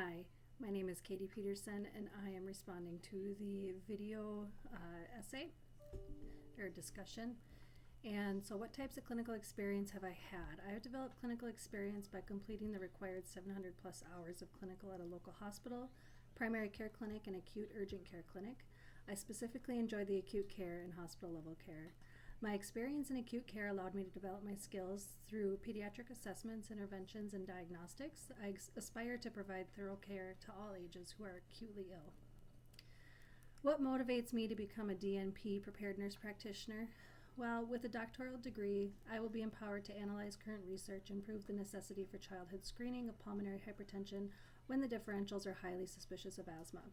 Hi, my name is Katie Peterson, and I am responding to the video essay or discussion. And so, what types of clinical experience have I had? I have developed clinical experience by completing the required 700 plus hours of clinical at a local hospital, primary care clinic, and acute urgent care clinic. I specifically enjoy the acute care and hospital level care. My experience in acute care allowed me to develop my skills through pediatric assessments, interventions, and diagnostics. I aspire to provide thorough care to all ages who are acutely ill. What motivates me to become a DNP prepared nurse practitioner? Well, with a doctoral degree, I will be empowered to analyze current research and prove the necessity for childhood screening of pulmonary hypertension when the differentials are highly suspicious of asthma.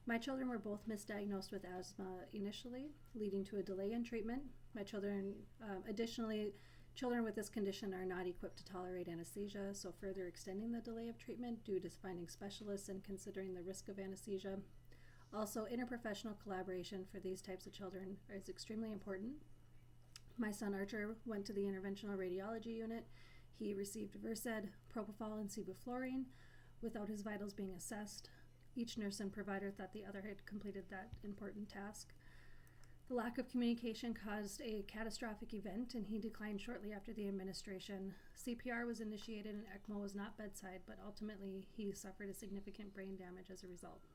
My children were both misdiagnosed with asthma initially, leading to a delay in treatment. Additionally, children with this condition are not equipped to tolerate anesthesia, so further extending the delay of treatment due to finding specialists and considering the risk of anesthesia. Also, interprofessional collaboration for these types of children is extremely important. My son Archer went to the interventional radiology unit. He received Versed, propofol, and sevoflurane without his vitals being assessed. Each nurse and provider thought the other had completed that important task. The lack of communication caused a catastrophic event, and he declined shortly after the administration. CPR was initiated and ECMO was not bedside, but ultimately he suffered a significant brain damage as a result.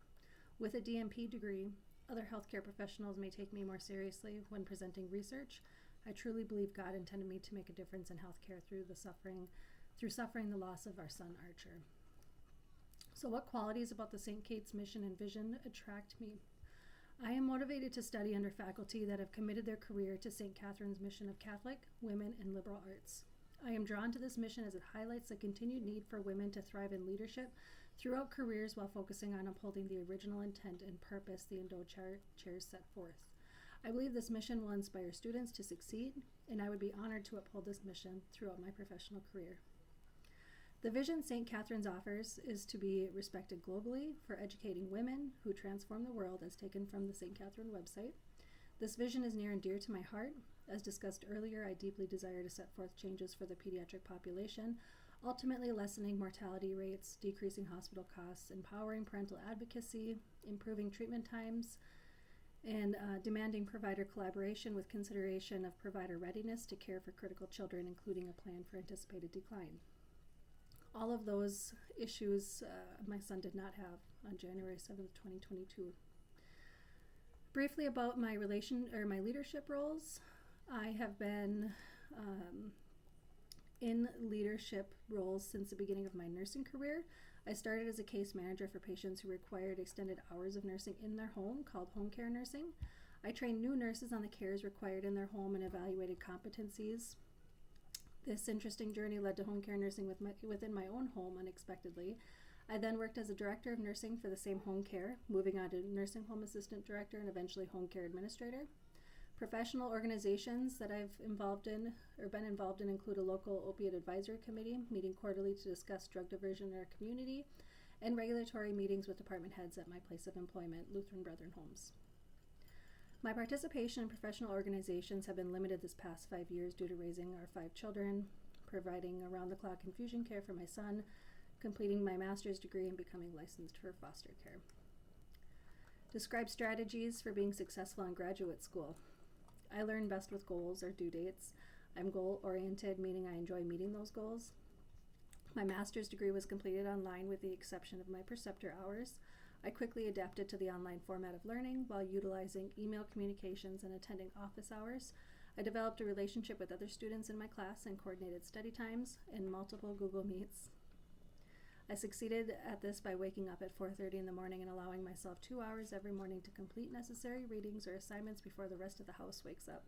With a DNP degree, other healthcare professionals may take me more seriously when presenting research. I truly believe God intended me to make a difference in healthcare through suffering the loss of our son Archer. So what qualities about the St. Kate's mission and vision attract me? I am motivated to study under faculty that have committed their career to St. Catherine's mission of Catholic, women, and liberal arts. I am drawn to this mission as it highlights the continued need for women to thrive in leadership throughout careers while focusing on upholding the original intent and purpose the endowed chairs set forth. I believe this mission will inspire students to succeed, and I would be honored to uphold this mission throughout my professional career. The vision St. Catherine's offers is to be respected globally for educating women who transform the world, as taken from the St. Catherine website. This vision is near and dear to my heart. As discussed earlier, I deeply desire to set forth changes for the pediatric population, ultimately lessening mortality rates, decreasing hospital costs, empowering parental advocacy, improving treatment times, and demanding provider collaboration with consideration of provider readiness to care for critical children, including a plan for anticipated decline. All of those issues my son did not have on January 7th, 2022. Briefly about my leadership roles. I have been in leadership roles since the beginning of my nursing career. I started as a case manager for patients who required extended hours of nursing in their home, called home care nursing. I trained new nurses on the cares required in their home and evaluated competencies. This interesting journey led to home care nursing within my own home unexpectedly. I then worked as a director of nursing for the same home care, moving on to nursing home assistant director and eventually home care administrator. Professional organizations that I've been involved in include a local opiate advisory committee, meeting quarterly to discuss drug diversion in our community, and regulatory meetings with department heads at my place of employment, Lutheran Brethren Homes. My participation in professional organizations have been limited this past 5 years due to raising our 5 children, providing around-the-clock infusion care for my son, completing my master's degree, and becoming licensed for foster care. Describe strategies for being successful in graduate school. I learn best with goals or due dates. I'm goal-oriented, meaning I enjoy meeting those goals. My master's degree was completed online with the exception of my preceptor hours. I quickly adapted to the online format of learning while utilizing email communications and attending office hours. I developed a relationship with other students in my class and coordinated study times and multiple Google Meets. I succeeded at this by waking up at 4:30 in the morning and allowing myself 2 hours every morning to complete necessary readings or assignments before the rest of the house wakes up.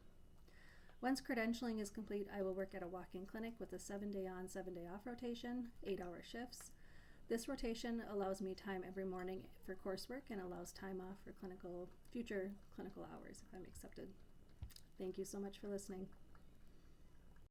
Once credentialing is complete, I will work at a walk-in clinic with a 7-day on, 7-day off rotation, 8-hour shifts. This rotation allows me time every morning for coursework and allows time off for future clinical hours if I'm accepted. Thank you so much for listening.